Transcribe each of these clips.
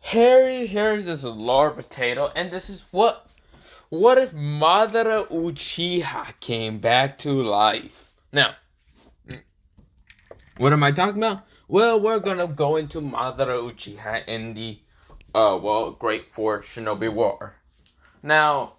Harry, this is Lord Potato, and this is what if Madara Uchiha came back to life? Now, what am I talking about? Well, we're gonna go into Madara Uchiha in the, Great Four Shinobi War. Now,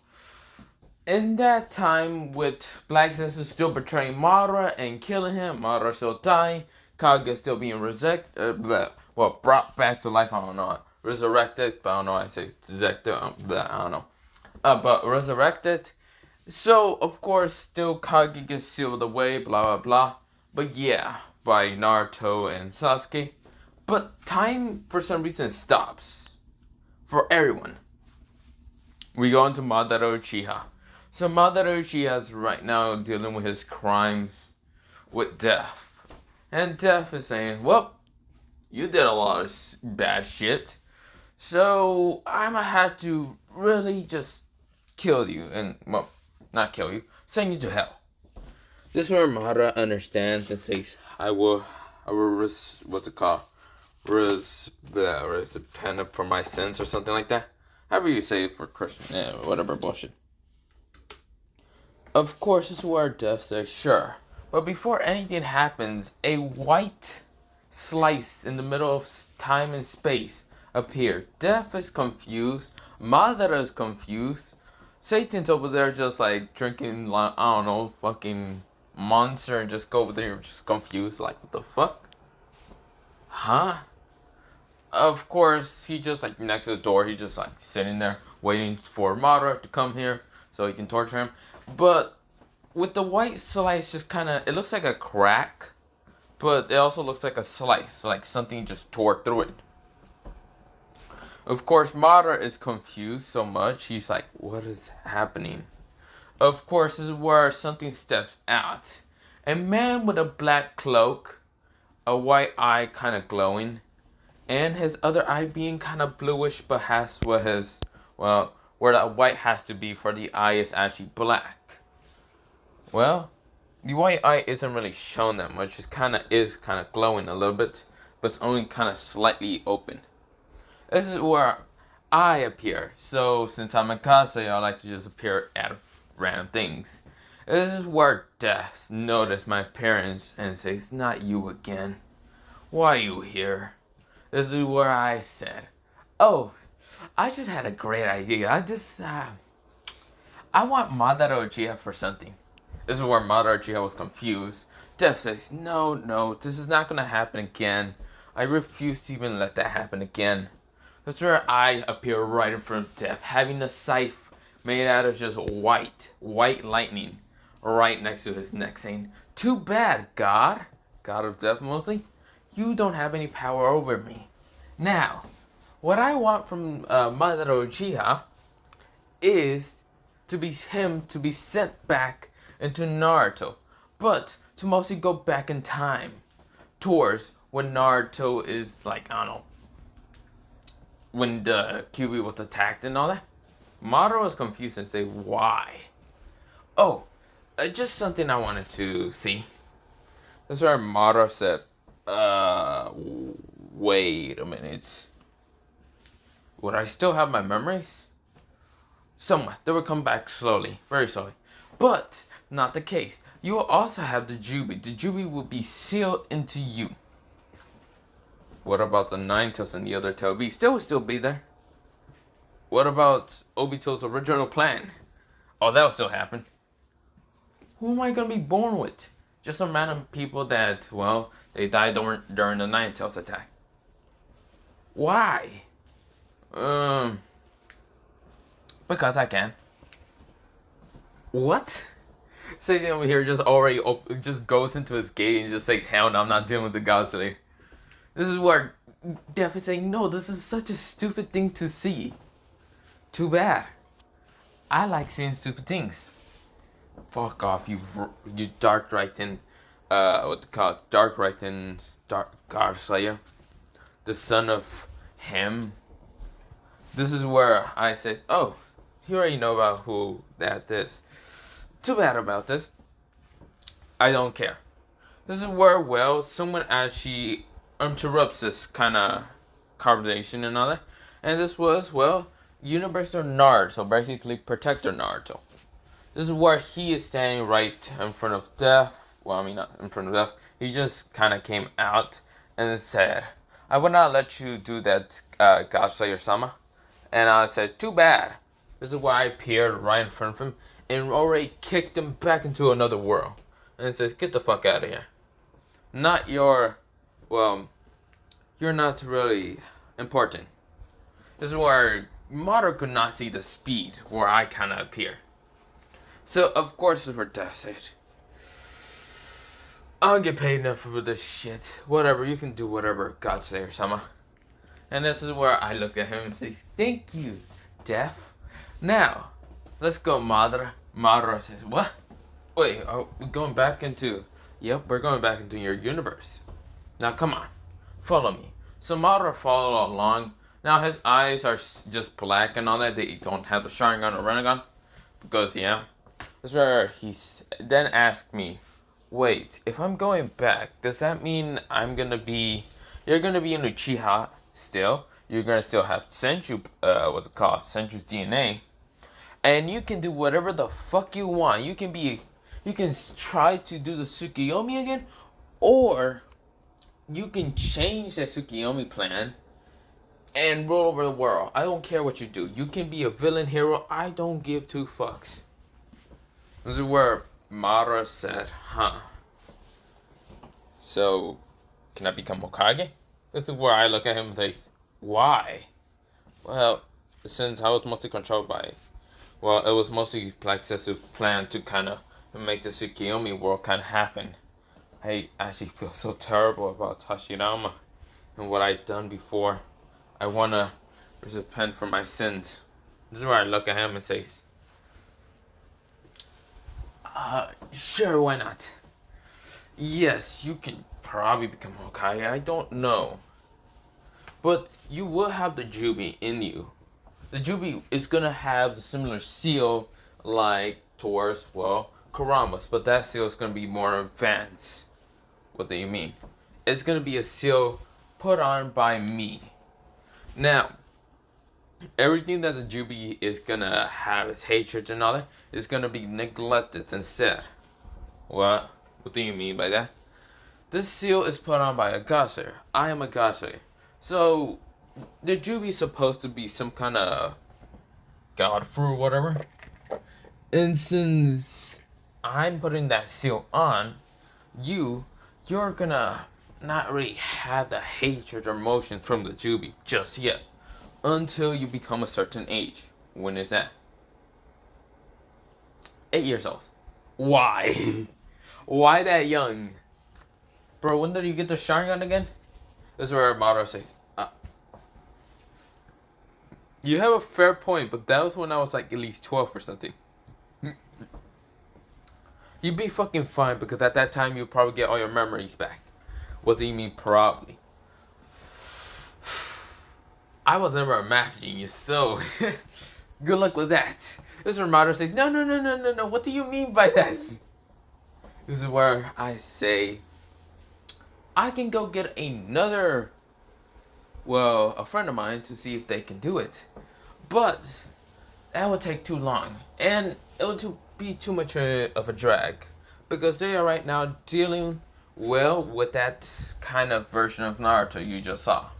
in that time, with Black Zetsu still betraying Madara and killing him, Madara still dying, Kage still being brought back to life. I don't know, resurrected. But I don't know. I say resurrected. I don't know. But resurrected. So of course, still Kage gets sealed away. Blah blah blah. But yeah, by Naruto and Sasuke. But time for some reason stops for everyone. We go into Madara Uchiha. So Madara Uchiha is right now dealing with his crimes with Death. And Death is saying, well, you did a lot of bad shit. So I'ma have to really just kill you. And, well, not kill you. Send you to hell. This is where Madara understands and says, what's it called? Repent for my sins or something like that. However you say it for Christian, whatever bullshit. Of course, this is where Death says, sure. But before anything happens, a white slice in the middle of time and space appeared. Death is confused. Madara is confused. Satan's over there just like drinking, I don't know, fucking monster and just go over there just confused. Like, what the fuck? Huh? Of course, he just like next to the door, he's just like sitting there waiting for Madara to come here so he can torture him. But with the white slice, just kind of, it looks like a crack, but it also looks like a slice, like something just tore through it. Of course, Madara is confused so much, he's like, what is happening? Of course, this is where something steps out. A man with a black cloak, a white eye kind of glowing, and his other eye being kind of bluish, but has what his, well, where that white has to be for the eye is actually black. Well, the white eye isn't really shown that much. It kind of glowing a little bit, but it's only kind of slightly open. This is where I appear. So since I'm a Kase, I like to just appear out of random things. This is where Death noticed my appearance and says, "Not you again. Why are you here?" This is where I said, "Oh, I just had a great idea. I want Madara Uchiha for something." This is where Madara Uchiha was confused. Death says, no, this is not going to happen again. I refuse to even let that happen again. That's where I appear right in front of Death, having a scythe made out of just white lightning, right next to his neck, saying, "Too bad, God of Death mostly, you don't have any power over me. Now, what I want from Madara Uchiha is to be sent back into Naruto, but to mostly go back in time towards when Naruto is like, I don't know, when the Kyuubi was attacked and all that." Madara was confused and say, "Why?" "Oh, just something I wanted to see." That's where Madara said, wait a minute. Would I still have my memories? Somewhat. They would come back slowly, very slowly. But not the case. You will also have the Jubi. The Jubi will be sealed into you. What about the Nine Tails and the other Tail Beasts? They will still be there. What about Obito's original plan? Oh, that'll still happen. Who am I gonna be born with? Just some random people that, well, they died during the Nine Tails attack. Why? Because I can. What? Satan over here just already just goes into his gate and just says, "Hell no, I'm not dealing with the gods today." This is where Death is saying, "No, this is such a stupid thing to see. Too bad. I like seeing stupid things." Fuck off, you dark writing, dark writing, dark God Slayer, the son of him. This is where I say, "Oh, you already know about who that is. Too bad about this. I don't care." This is where, well, someone actually interrupts this kind of conversation and all that. And this was, well, Universal Naruto, so basically Protector Naruto. This is where he is standing right in front of death. Well, I mean, not in front of death. He just kind of came out and said, I will not let you do that, God Slayer-sama. And I said, too bad. This is where I appeared right in front of him and already kicked him back into another world. And it says, get the fuck out of here. Not your, well, you're not really important. This is where Madara could not see the speed where I kind of appear. So, of course, for death's sake, I don't get paid enough for this shit. Whatever, you can do whatever, God Slayer-sama. And this is where I look at him and say, thank you, Death. Now, let's go, Madara. Madara says, what? Wait, are we going back into... Yep, we're going back into your universe. Now, come on. Follow me. So Madara followed along. Now, his eyes are just black and all that. They don't have the Sharingan or Rinnegan. Because, yeah. That's where he then asked me, wait, if I'm going back, does that mean I'm going to be... You're going to be an Uchiha still. You're going to still have Senju, what's it called? Senju's DNA. And you can do whatever the fuck you want. You can try to do the Tsukiyomi again. Or you can change that Tsukiyomi plan and rule over the world. I don't care what you do. You can be a villain hero. I don't give two fucks. This is where Madara said, huh. So, can I become Hokage? This is where I look at him and say, why? Well, since I was mostly controlled by... Well, it was mostly Black Setsu's plan to kind of make the Tsukiyomi world kind of happen. I actually feel so terrible about Hashirama and what I've done before. I want to repent for my sins. This is where I look at him and say, sure, why not? Yes, you can probably become Hokage. I don't know. But you will have the Jubi in you. The Jubi is going to have the similar seal like towards, well, Kurama's. But that seal is going to be more advanced. What do you mean? It's going to be a seal put on by me. Now, everything that the Jubi is going to have, its hatred and all that, is going to be neglected instead. What? What do you mean by that? This seal is put on by a God Slayer. I am a God Slayer. So, the Jubi is supposed to be some kind of god fruit or whatever. And since I'm putting that seal on, you're gonna not really have the hatred or emotion from the Jubi just yet. Until you become a certain age. When is that? 8 years old. Why? Why that young? Bro, when did you get the Sharingan again? This is where Madara says, you have a fair point, but that was when I was like at least 12 or something. You'd be fucking fine because at that time you'll probably get all your memories back. What do you mean probably? I was never a math genius, so good luck with that. This is where Madara says, no, what do you mean by that? This is where I say, I can go get another, well, a friend of mine to see if they can do it. But that would take too long. And it would be too much of a drag. Because they are right now dealing, well, with that kind of version of Naruto you just saw.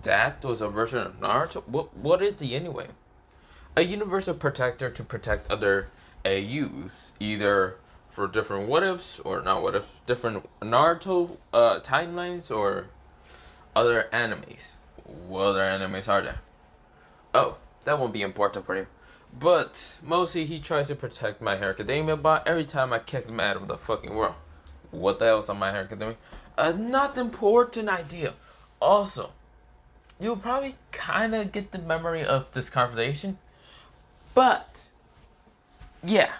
That was a version of Naruto? What is he anyway? A universal protector to protect other AUs. Either for different what-ifs, or not what-ifs, different Naruto timelines, or other animes. What other animes are there? Oh, that won't be important for you. But mostly he tries to protect My Hero Academia, but every time I kick him out of the fucking world. What the hell is on My Hero Academia? A not important idea. Also, you'll probably kind of get the memory of this conversation. But, yeah.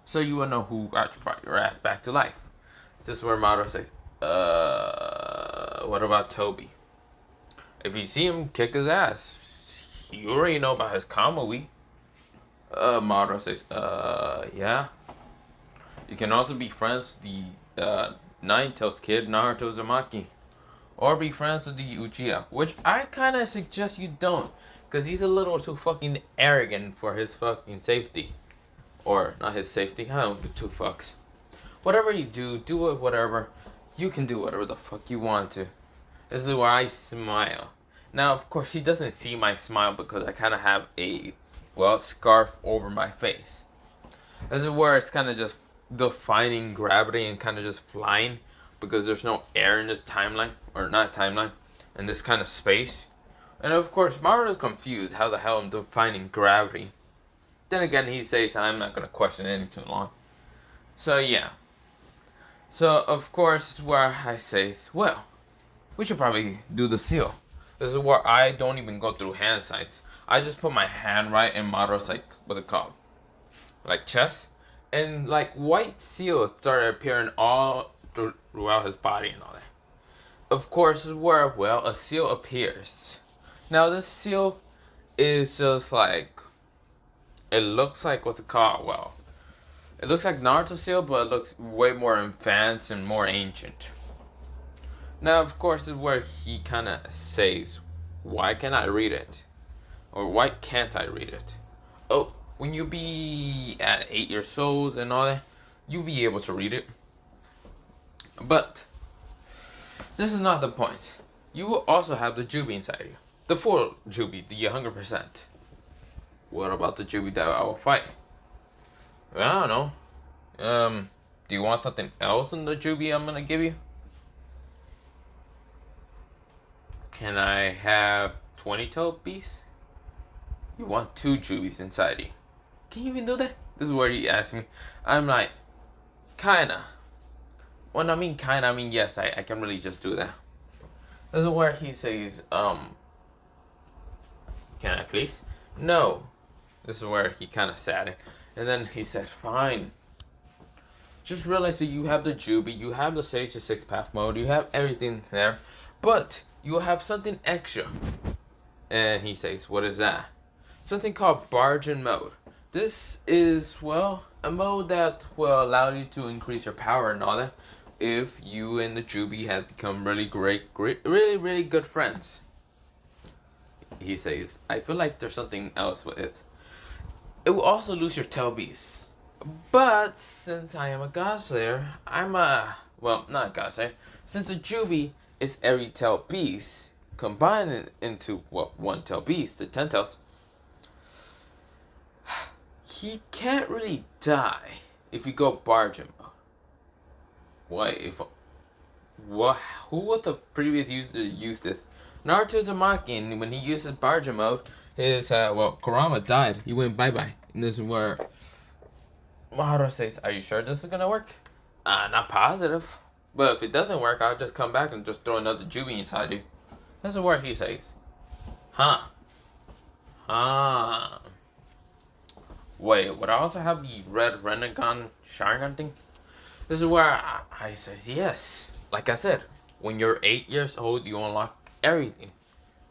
So you will know who brought your ass back to life. This is where Madara says, what about Toby? If you see him, kick his ass. You already know about his Kamui. Madara says, yeah. You can also be friends with the Nine-Tails kid, Naruto Uzumaki. or be friends with the Uchiha, which I kind of suggest you don't, because he's a little too fucking arrogant for his fucking safety. Or, not his safety, I don't give two fucks. Whatever you do, do it whatever. You can do whatever the fuck you want to. This is where I smile. Now, of course, he doesn't see my smile because I kind of have a, well, scarf over my face. This is where it's kind of just defining gravity and kind of just flying because there's no air in this timeline, or not timeline, in this kind of space. And of course, Madara's confused how the hell I'm defining gravity. Then again, he says I'm not going to question it any too long. So yeah. So of course, where I say, well, we should probably do the seal. This is where I don't even go through hand signs. I just put my hand right in Madara's, like, what's it called? Like chest. And like white seals started appearing all throughout his body and all that. Of course, is where, well, a seal appears. Now this seal is just like, it looks like, what's it called? Well, it looks like Naruto seal, but it looks way more advanced and more ancient. Now, of course, is where he kind of says, why can't I read it? Or why can't I read it? Oh, when you be at 8 years old and all that, you'll be able to read it. But this is not the point. You will also have the Jubi inside you. The full Jubi, the 100%. What about the Jubi that I will fight? Well, I don't know. Do you want something else in the Jubi I'm gonna give you? Can I have 20-toe beasts? You want 2 Jubis inside you. Can you even do that? This is where he asked me. I'm like, kinda. When I mean kinda, I mean yes, I can really just do that. This is where he says, can I please? No. This is where he kind of sat it. And then he said, fine. Just realize that you have the Jubi, you have the Sage of Six Path mode, you have everything there. But you will have something extra. And he says, what is that? Something called Bargain mode. This is, well, a mode that will allow you to increase your power and all that if you and the Jubi have become really really good friends. He says, I feel like there's something else with it. It will also lose your tail beast. But since I am a God Slayer, I'm a, well, not a God Slayer. Since a Jubi is every tail beast combined into, well, one tail beast, the 10 tails, he can't really die if you go Bargain mode. Why? What? Who would have previously used this? Naruto Uzumaki, and when he uses Bargain mode, his well, Kurama died. He went bye-bye. And this is where Madara says, are you sure this is gonna work? Not positive. But if it doesn't work, I'll just come back and just throw another Jubi inside you. This is where he says, huh. Wait, would I also have the red Renegon Sharingan thing? This is where I says, yes. Like I said, when you're 8 years old, you unlock everything.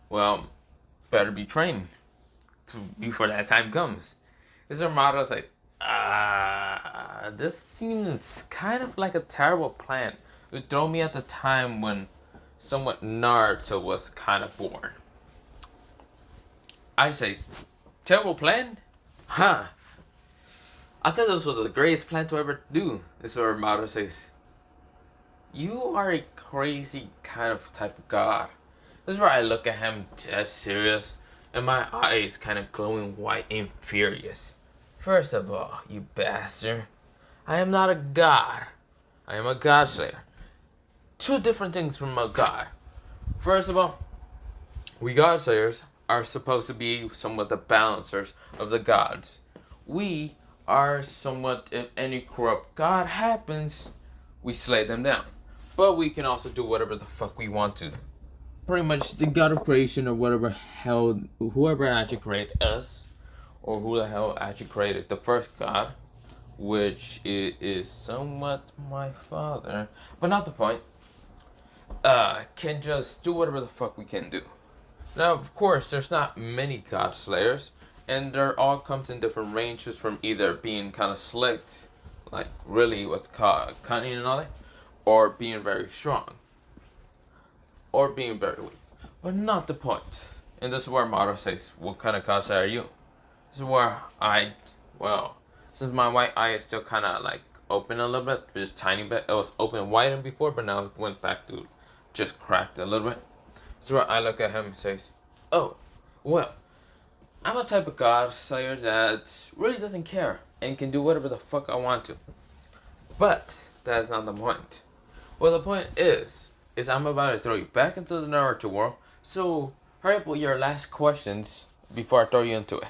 Well, better be trained before that time comes. This is where Madara says, this seems kind of like a terrible plan. It threw me at the time when somewhat Naruto was kind of born. I say, terrible plan? Huh. I thought this was the greatest plan to ever do. This is where Madara says, you are a crazy kind of type of god. This is where I look at him as serious, and my eyes kind of glowing white and furious. First of all, you bastard, I am not a god. I am a God Slayer. 2 different things from a god. First of all, we God Slayers are supposed to be somewhat the balancers of the gods. We are somewhat, if any corrupt god happens, we slay them down. But we can also do whatever the fuck we want to. Pretty much the god of creation or whatever hell, whoever actually created us, or who the hell actually created the first god, which is somewhat my father, but not the point, can just do whatever the fuck we can do. Now, of course, there's not many God Slayers, and they're all comes in different ranges from either being kind of slicked, like really what's called cunning and all that, or being very strong. Or or being very weak. But not the point. And this is where Madara says, what kind of Kase are you? This is where well, since my white eye is still kind of like open a little bit, just tiny bit. It was open widened before, but now it went back to just cracked a little bit. This is where I look at him and says, oh, well, I'm a type of God Slayer that really doesn't care and can do whatever the fuck I want to. But that's not the point. Well, the point is I'm about to throw you back into the Naruto world. So hurry up with your last questions before I throw you into it.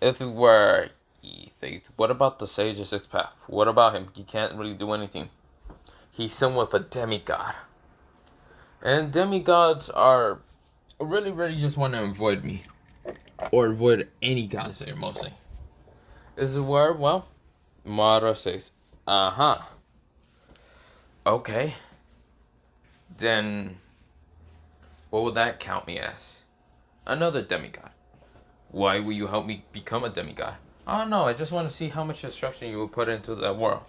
This is where he says, what about the Sage of Sixth Path? What about him? He can't really do anything. He's somewhat of a demigod. And demigods are really just want to avoid me. Or avoid any God Slayer mostly. This is where, well, Madara says, uh-huh. Okay. Then, what would that count me as? Another demigod. Why will you help me become a demigod? I don't know, I just want to see how much destruction you will put into that world.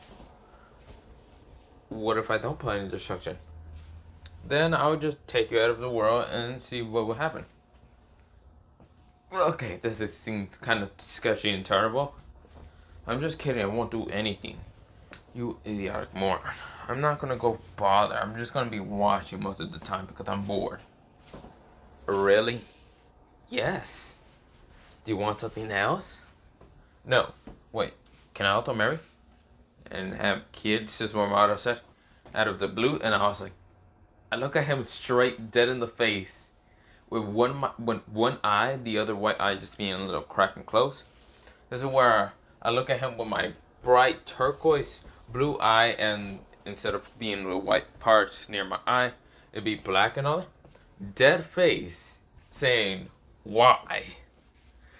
What if I don't put any destruction? Then I would just take you out of the world and see what will happen. Okay, seems kind of sketchy and terrible. I'm just kidding, I won't do anything. You idiotic moron. I'm not gonna go bother. I'm just gonna be watching most of the time because I'm bored. Really? Yes. Do you want something else? No. Wait, can I also marry? And have kids, is what Madara said. Out of the blue, and I was like, I look at him straight dead in the face. With one eye, the other white eye just being a little cracked and closed. This is where I look at him with my bright turquoise blue eye, and instead of being little white parts near my eye, it'd be black and all that. Dead face, saying, why?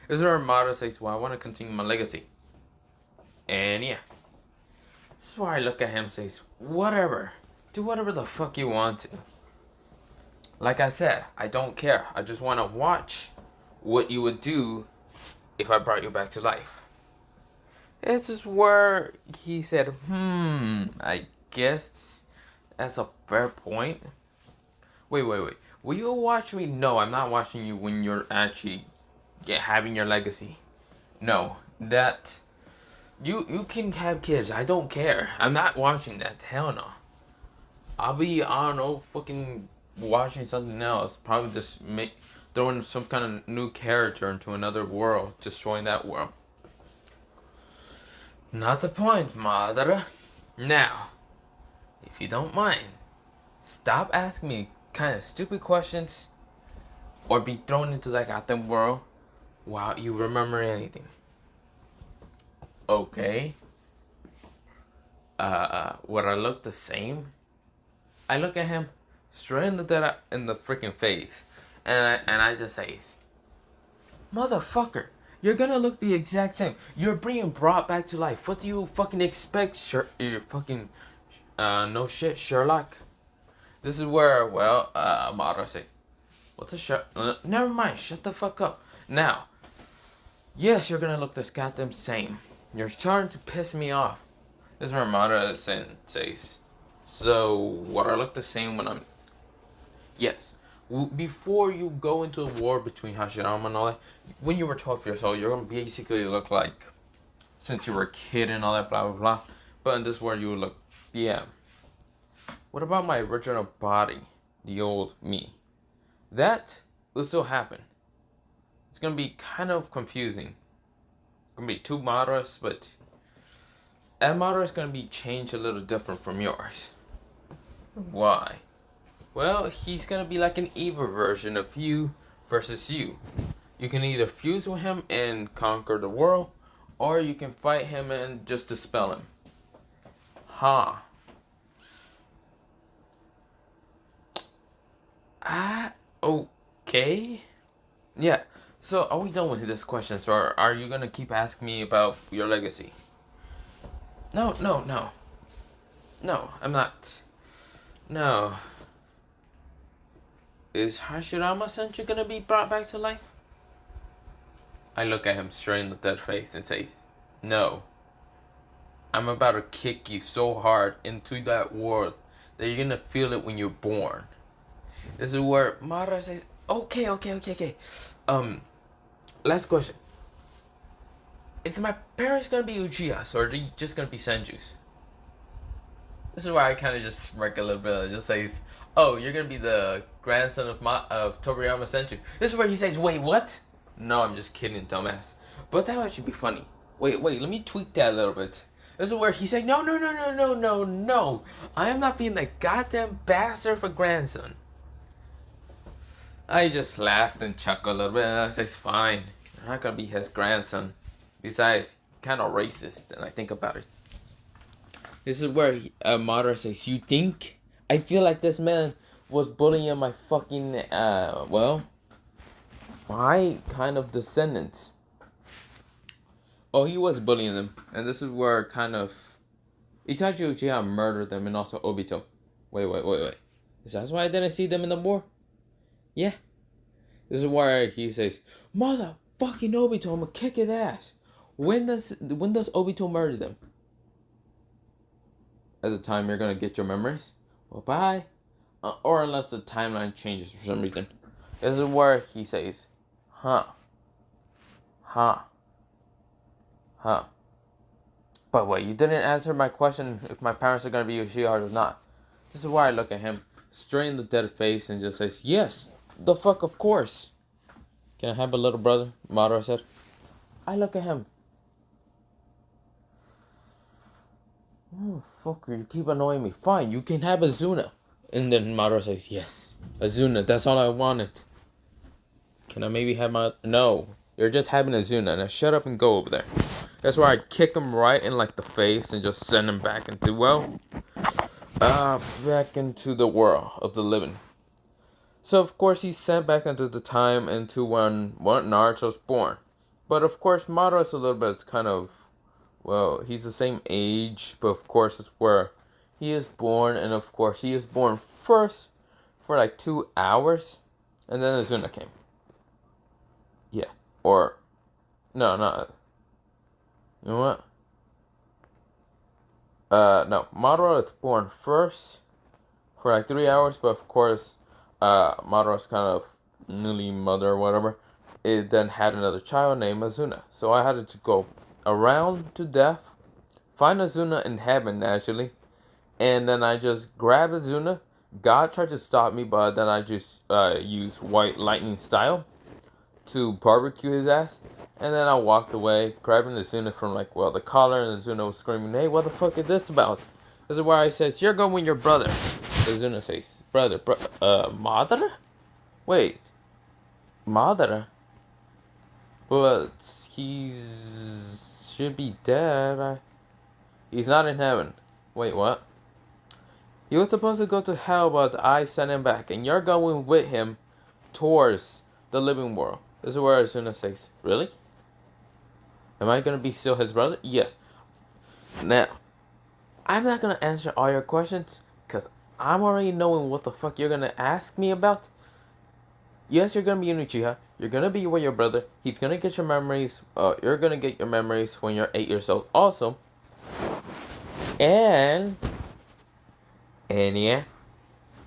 This is where Madara says, well, I want to continue my legacy. And yeah. This is where I look at him and says, whatever. Do whatever the fuck you want to. Like I said, I don't care. I just want to watch what you would do if I brought you back to life. This is where he said, I guess that's a fair point. Wait. Will you watch me? No, I'm not watching you when you're actually having your legacy. No, that... You can have kids. I don't care. I'm not watching that. Hell no. I'll be, I don't know, fucking watching something else. Probably just throwing some kind of new character into another world. Destroying that world. Not the point, Madara. Now, if you don't mind, stop asking me kind of stupid questions or be thrown into that goddamn world while you remember anything. Okay. Would I look the same? I look at him straight in the freaking face, and I just say, motherfucker, you're gonna look the exact same. You're being brought back to life. What do you fucking expect? You're fucking no shit, Sherlock. This is where, well, Madara say, what's a never mind. Shut the fuck up. Now, yes, you're gonna look this goddamn same. You're starting to piss me off. This is where Madara says, so, would I look the same when I'm... Yes. Before you go into a war between Hashirama and all that, when you were 12 years old, you're going to basically look like, since you were a kid and all that, blah, blah, blah. But in this world, you would look, yeah. What about my original body? The old me. That will still happen. It's going to be kind of confusing. Gonna be two Madaras, but that Madara is gonna be changed a little different from yours. Why? Well, he's gonna be like an evil version of you versus you. You can either fuse with him and conquer the world, or you can fight him and just dispel him. Okay. Yeah. So, are we done with this question, or are you gonna keep asking me about your legacy? No, I'm not. No. Is Hashirama-sensei gonna be brought back to life? I look at him straight in the dead face and say, no. I'm about to kick you so hard into that world that you're gonna feel it when you're born. This is where Madara says, okay. Last question. Is my parents gonna be Uchihas or are they just gonna be Senjus? This is where I kind of just smirk a little bit. It just says, "Oh, you're gonna be the grandson of Toriyama Senju." This is where he says, "Wait, what?" No, I'm just kidding, dumbass. But that would actually be funny. Wait, let me tweak that a little bit. This is where he said, "No. I am not being that goddamn bastard for grandson." I just laughed and chuckled a little bit. And I said, "Fine, you're not gonna be his grandson." Besides, kind of racist, and I think about it. This is where Madara says, "You think? I feel like this man was bullying my fucking, my kind of descendants." Oh, he was bullying them. And this is where kind of Itachi Uchiha murdered them and also Obito. Wait. Is that why I didn't see them in the war? Yeah. This is why he says, "Motherfucking Obito, I'm gonna kick his ass." When does Obito murder them? At the time you're gonna get your memories? Well, bye. Or unless the timeline changes for some reason. This is where he says, huh. But wait, you didn't answer my question if my parents are gonna be Uchiha or not. This is why I look at him straight in the dead face and just says, "Yes, the fuck, of course. Can I have a little brother?" Madara said. I look at him. "Oh, fucker, you keep annoying me. Fine, you can have Azuna." And then Madara says, "Yes, Azuna, that's all I wanted. Can I maybe have my..." "No, you're just having Azuna. Now shut up and go over there." That's where I kick him right in like the face and just send him back into, back into the world of the living. So of course he's sent back into the time into when Naruto's born. But of course Madara's a little bit kind of, he's the same age, but of course it's where he is born, and of course he is born first for like 2 hours, and then Azuna came. Yeah, or no. You know what? No, Madara is born first for like 3 hours, but of course, Madara's kind of newly mother or whatever. It then had another child named Azuna. So I had to go around to death, find Azuna in heaven actually, and then I just grabbed Azuna. God tried to stop me, but then I just used white lightning style to barbecue his ass. And then I walked away, grabbing Azuna from the collar, and Azuna was screaming, "Hey, what the fuck is this about?" This is why I says, "You're going with your brother." Azuna says, Madara? Wait, Madara? But should be dead. He's not in heaven. Wait, what? He was supposed to go to hell, but I sent him back, and you're going with him towards the living world. This is where Azuna says, "Really? Am I going to be still his brother?" "Yes." Now, I'm not going to answer all your questions, because I'm already knowing what the fuck you're going to ask me about. Yes, you're going to be in Uchiha. You're going to be with your brother. He's going to get your memories. You're going to get your memories when you're 8 years old also. And yeah,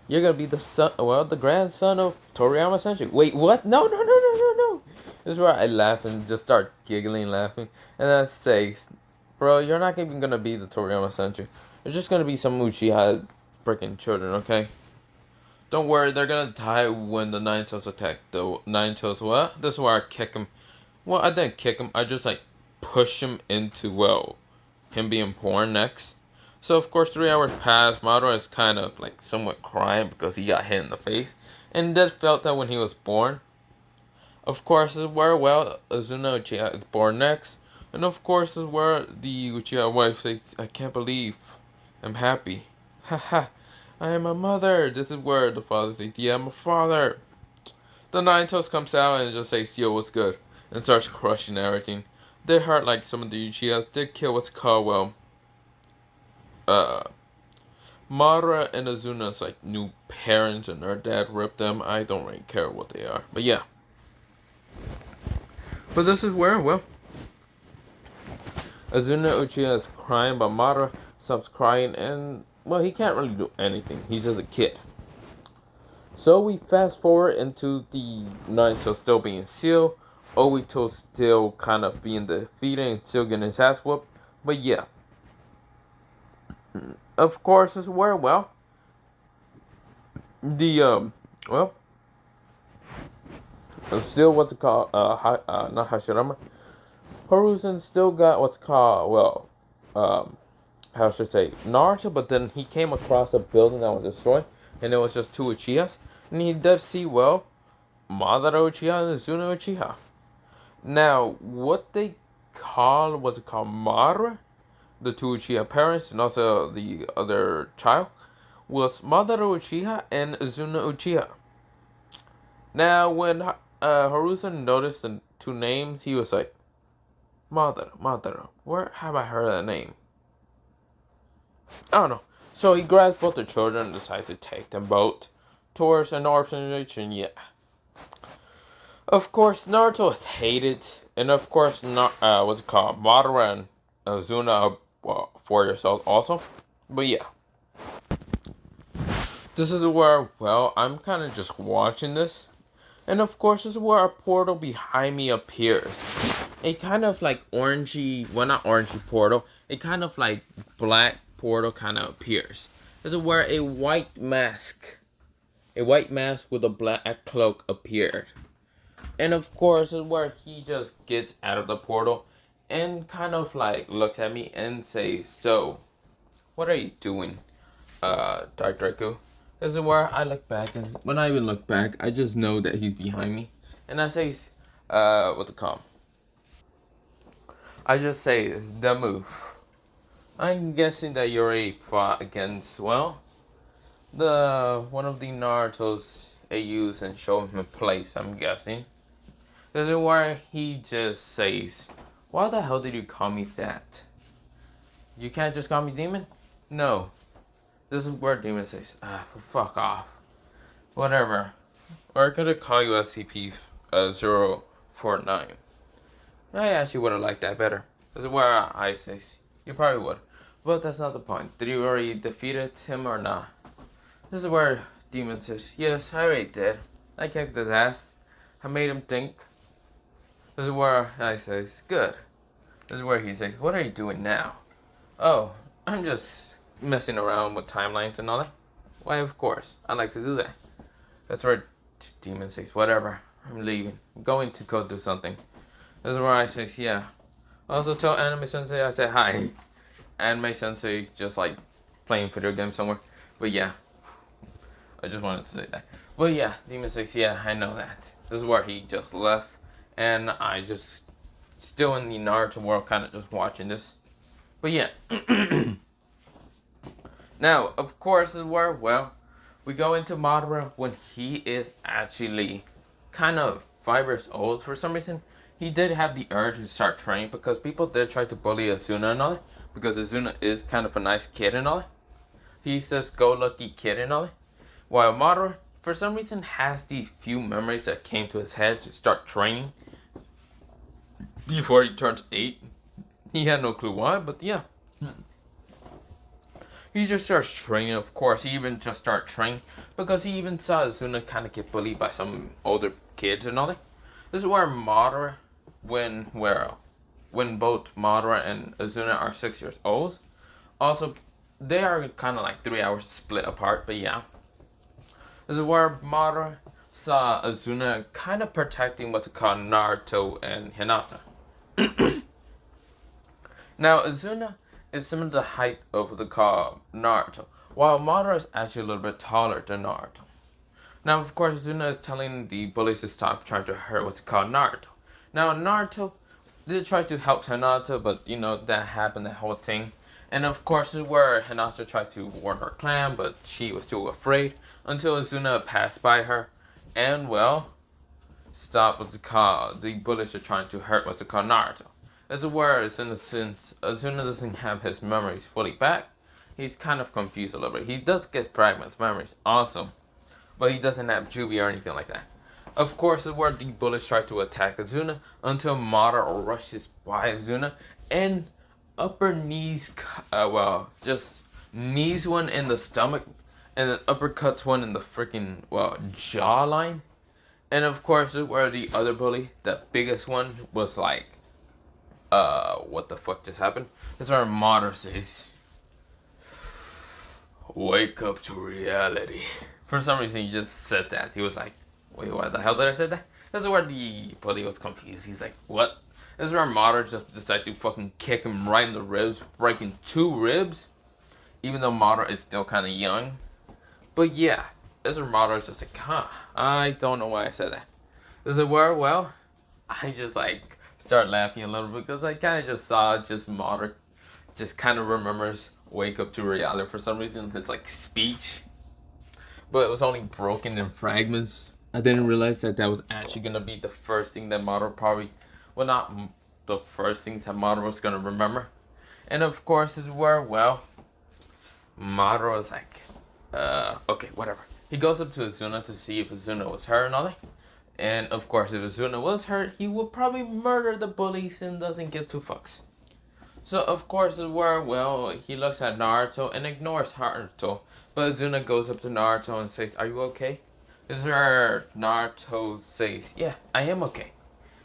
you're going to be the grandson of Toriyama Senju. Wait, what? No. This is where I laugh and just start giggling, laughing. And then I say, "Bro, you're not even going to be the Toriyama Senju. You're just going to be some Uchiha freaking children, okay? Don't worry, they're going to die when the Nine Tails attack." The Nine Tails, what? This is where I kick him. Well, I didn't kick him. I just, push him into, him being born next. So, of course, 3 hours pass. Madara is kind of, somewhat crying because he got hit in the face. And just felt that when he was born. Of course, this is where, Azuna Uchiha is born next. And of course, this is where the Uchiha wife says, "I can't believe I'm happy. Haha, I am a mother." This is where the father says, "Yeah, I'm a father." The Nine Tails comes out and just says, "Yo, what's good?" And starts crushing everything. They hurt like some of the Uchihas. Did kill what's called, Madara and Azuna's new parents, and their dad ripped them. I don't really care what they are. But yeah. But this is where, Azuna Uchiha is crying, but Madara stops crying, and, he can't really do anything. He's just a kid. So we fast forward into the Naruto still being sealed, Obito still kind of being defeated and still getting his ass whooped. But yeah, of course, as well, the well, still what's it called? Not Hashirama. Hiruzen still got what's called how should I say Naruto, but then he came across a building that was destroyed, and it was just two Uchihas, and he does see Madara Uchiha and Azuna Uchiha. Now, what they call was it called Madara, the two Uchiha parents, and also the other child, was Madara Uchiha and Azuna Uchiha. Now, when Hiruzen noticed the two names, he was like, Madara, where have I heard that name? I don't know. So he grabs both the children and decides to take them both towards an orphanage, and yeah. Of course, Naruto hated, and of course, what's it called? Madara and Azuna are 4 years old also. But yeah. This is where, well, I'm kind of just watching this. And of course, this is where a portal behind me appears. A kind of like orangey, well, not orangey portal. A kind of like black portal kind of appears. This is where a white mask with a black cloak appeared. And of course, this is where he just gets out of the portal and kind of like looks at me and says, "So, what are you doing, Dark Draco?" This is where I look back, and when I even look back, I just know that he's behind me. And I say, what's it called? I just say, the move. I'm guessing that you already fought against, well, one of the Naruto's AUs and showed him a place, I'm guessing. This is where he just says, "Why the hell did you call me that? You can't just call me Demon?" No. This is where Demon says, fuck off. Whatever. Or I could call you SCP-049. I actually would have liked that better. This is where I say, you probably would. But that's not the point. Did you already defeated him or not? This is where Demon says, yes, I already did. I kicked his ass. I made him think. This is where I says, good. This is where he says, what are you doing now? Oh, I'm just messing around with timelines and all that. Why, of course. I like to do that. That's where Demon says, whatever. I'm leaving. I'm going to go do something. This is where I say, yeah. Also tell Anime Sensei I said hi. Anime Sensei just like playing video games somewhere. But yeah. I just wanted to say that. But yeah, Demon says, yeah, I know that. This is where he just left. And I just still in the Naruto world kind of just watching this. But yeah. Now, of course, is where, well, we go into Madara when he is actually kind of 5 years old for some reason. He did have the urge to start training because people did try to bully Azuna and all that. Because Azuna is kind of a nice kid and all that. He's this go-lucky kid and all that. While Madara, for some reason, has these few memories that came to his head to start training before he turns 8. He had no clue why, but yeah. He just starts training, of course. He even just starts training because he even saw Azuna kind of get bullied by some older kids and all that. This is where Madara, when both Madara and Azuna are 6 years old. Also, they are kind of like 3 hours split apart, but yeah. This is where Madara saw Azuna kind of protecting what's called Naruto and Hinata. Now, Azuna is similar to the height of what's called Naruto, while Madara is actually a little bit taller than Naruto. Now, of course, Azuna is telling the bullies to stop trying to hurt what's called Naruto. Now, Naruto did try to help Hinata, but, that happened, that whole thing. And, of course, this is where Hinata tried to warn her clan, but she was too afraid until Azuna passed by her. And, well, stopped what's called, the bullies are trying to hurt what's called Naruto. As it were, in a sense, Azuna doesn't have his memories fully back. He's kind of confused a little bit. He does get fragments memories, awesome. But he doesn't have Jubi or anything like that. Of course, this is where the bullies try to attack Azuna until Madara rushes by Azuna and upper knees, just knees one in the stomach and then uppercuts one in the freaking, well, jawline. And of course, where the other bully, the biggest one, was like, what the fuck just happened? That's where Madara says, wake up to reality. For some reason, he just said that. He was like, wait, why the hell did I say that? This is where the bully was confused. He's like, what? This is where Madara just decided to fucking kick him right in the ribs, breaking 2 ribs. Even though Madara is still kind of young. But yeah, this is where Madara's just like, I don't know why I said that. This is where, well, I just like start laughing a little bit because I kind of just saw just Madara just kind of remembers wake up to reality for some reason. It's like speech. But it was only broken in fragments. I didn't realize that that was actually going to be the first thing that Madara probably, well, not the first things that Madara was going to remember. And of course, this is where, well, Madara was like, okay, whatever. He goes up to Azuna to see if Azuna was hurt and all that. And of course, if Azuna was hurt, he would probably murder the bullies and doesn't give 2 fucks. So of course, this is where, well, he looks at Naruto and ignores Naruto. But Azuna goes up to Naruto and says, are you okay? This is where Naruto says, yeah, I am okay.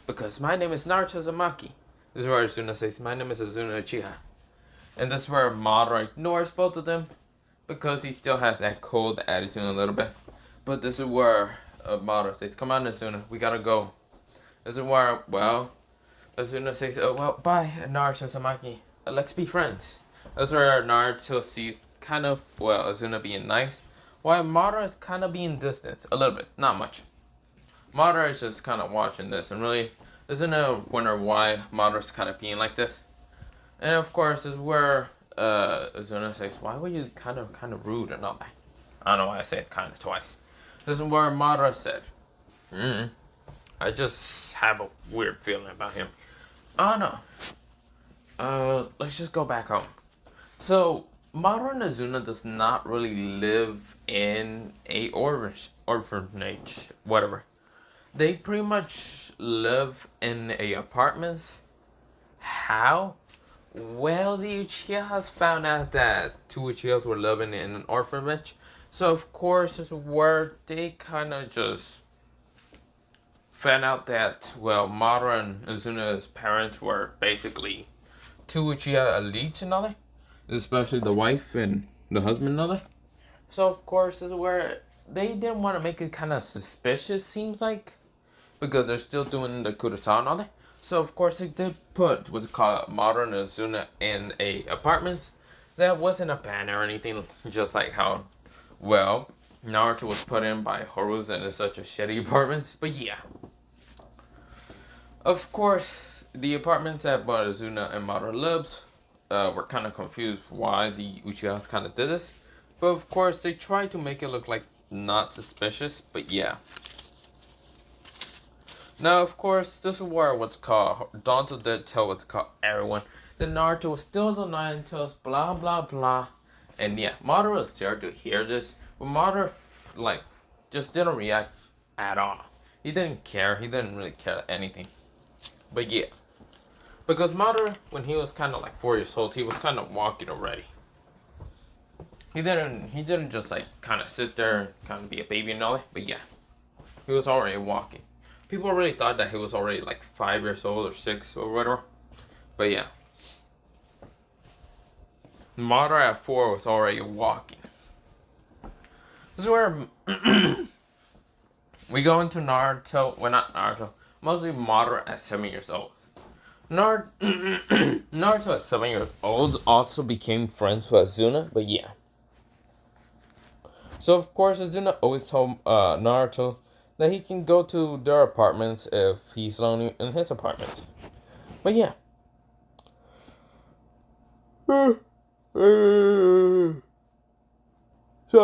Because my name is Naruto Uzumaki. This is where Azuna says, my name is Azuna Uchiha. And this is where Madara ignores both of them. Because he still has that cold attitude a little bit. But this is where Madara says, come on Azuna, we gotta go. This is where, well, Azuna says, oh, well, bye Naruto Uzumaki. Let's be friends. This is where Naruto sees kind of, well, Azuna being nice. While Madara is kind of being distant. A little bit, not much. Madara is just kind of watching this and really Azuna wonder why Madara's kind of being like this. And of course, this is where Azuna says, why were you kind of rude and all that? I don't know why I said kind of twice. This is where Madara said, I just have a weird feeling about him. Oh no. Let's just go back home. So, Madara and Azuna does not really live in a orphanage, whatever. They pretty much live in a apartments. How? Well, the Uchihas found out that 2 Uchihas were living in an orphanage. So, of course, it's where they kind of just found out that, well, Madara and Azuna's parents were basically 2 Uchiha elites and all that. Especially the wife and the husband and all that. So, of course, this is where they didn't want to make it kind of suspicious, seems like. Because they're still doing the coup d'etat and all that. So, of course, they did put what's called Madara and Azuna in a apartment that wasn't abandoned or anything. Just like how, well, Naruto was put in by Horusa and it's such a shitty apartment. But yeah. Of course, the apartments that both Azuna and Madara lived were kind of confused why the Uchihas kind of did this. But of course, they tried to make it look like not suspicious. But yeah. Now, of course, this is where what's called, Danto did tell what's called everyone. Then Naruto was still denying to us, blah, blah, blah. And yeah, Madara was there to hear this. But Madara, like, just didn't react at all. He didn't care. He didn't really care anything. But yeah. Because Madara, when he was kind of like 4 years old, he was kind of walking already. He didn't just like kind of sit there and kind of be a baby and all that. But yeah, he was already walking. People really thought that he was already like 5 years old or 6 or whatever. But yeah. Madara at 4 was already walking. This is where we go into Naruto, well not Naruto, mostly Madara at 7 years old. Naruto at 7 years old also became friends with Azuna, but yeah. So of course Azuna always told Naruto that he can go to their apartments if he's lonely in his apartments. But yeah. Sorry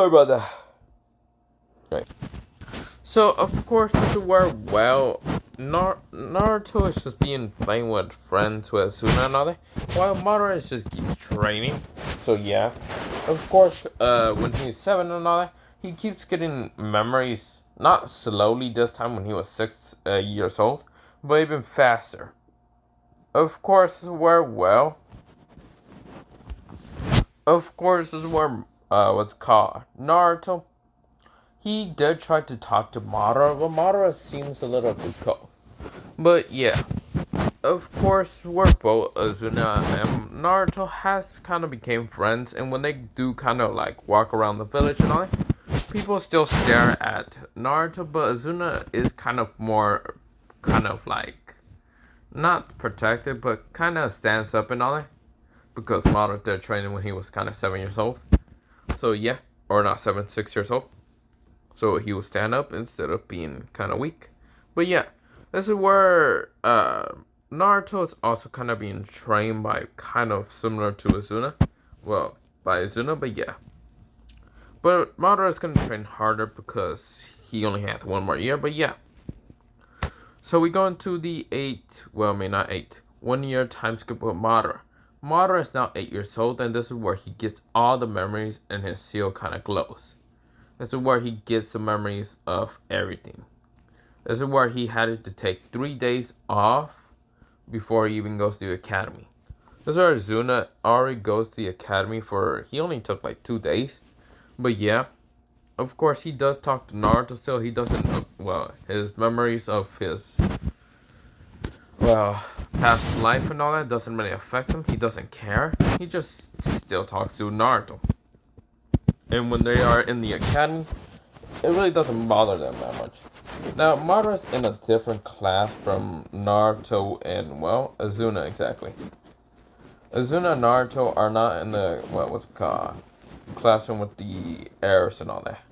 about that. Right. So of course this is where, well, Naruto is just playing with friends with Asuna and all that, while Madara is just keeps training. So yeah, of course, when he's 7 and all that, he keeps getting memories. Not slowly this time when he was 6 years old, but even faster. Of course, this is where, well, of course, this is where what's it called, Naruto, he did try to talk to Madara, but Madara seems a little too cold. But yeah, of course, we're both Azuna and Naruto has kind of became friends, and when they do kind of like walk around the village and all that, people still stare at Naruto, but Azuna is kind of more, kind of like, not protected, but kind of stands up and all that, because Madara did training when he was kind of 7 years old. So yeah, or not 7, 6 years old. So he would stand up instead of being kind of weak. But yeah, this is where Naruto is also kind of being trained by kind of similar to Azuna. Well, by Azuna, but yeah. But Madara is going to train harder because he only has 1 more year, but yeah. So we go into the 1 year time skip with Madara. Madara is now 8 years old, and this is where he gets all the memories and his seal kind of glows. This is where he gets the memories of everything. This is where he had to take 3 days off before he even goes to the academy. This is where Azuna already goes to the academy for, he only took like 2 days. But yeah, of course he does talk to Naruto still. He doesn't, well, his memories of his, well, past life and all that doesn't really affect him. He doesn't care. He just still talks to Naruto. And when they are in the academy, it really doesn't bother them that much. Now, Madara's in a different class from Naruto and, well, Azuna exactly. Azuna and Naruto are not in the, well, what's it called, classroom with the heirs and all that.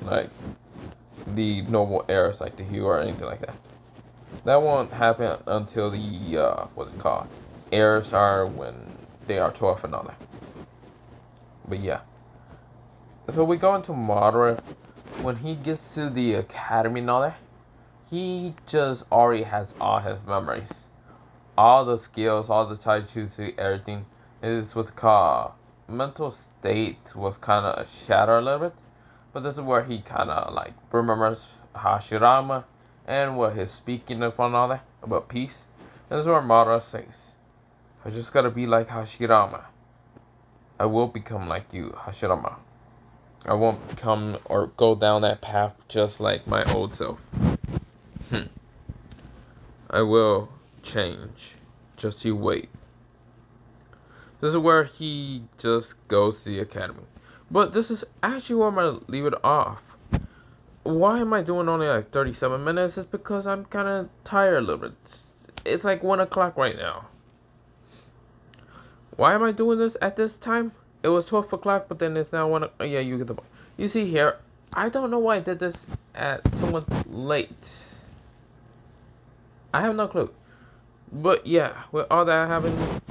Like, the noble heirs, like the hero or anything like that. That won't happen until the, what's it called, heirs are when they are 12 and all that. But yeah. So we go into Madara. When he gets to the academy and all that, he just already has all his memories. All the skills, all the taijutsu, everything. Is what's called, mental state was kind of shattered a little bit. But this is where he kind of like remembers Hashirama and what his speaking of and all that about peace. And this is where Madara says, I just gotta be like Hashirama. I will become like you, Hashirama. I won't become or go down that path just like my old self. I will change. Just you wait. This is where he just goes to the academy. But this is actually where I'm going to leave it off. Why am I doing only like 37 minutes? It's because I'm kind of tired a little bit. It's like 1 o'clock right now. Why am I doing this at this time? It was 12 o'clock, but then it's now 1 o'clock. Yeah, you get the point. You see here, I don't know why I did this at somewhat late. I have no clue. But yeah, with all that happening,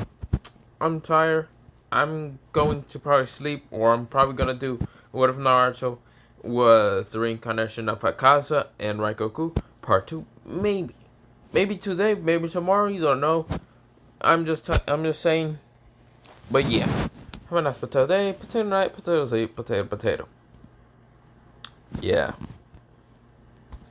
I'm tired. I'm going to probably sleep, or I'm probably going to do What If Naruto was the reincarnation of Hakaza and Raikoku, part 2. Maybe. Maybe today, maybe tomorrow, you don't know. I'm just saying. But yeah. Have a nice potato day, potato night, potato eat, potato. Yeah.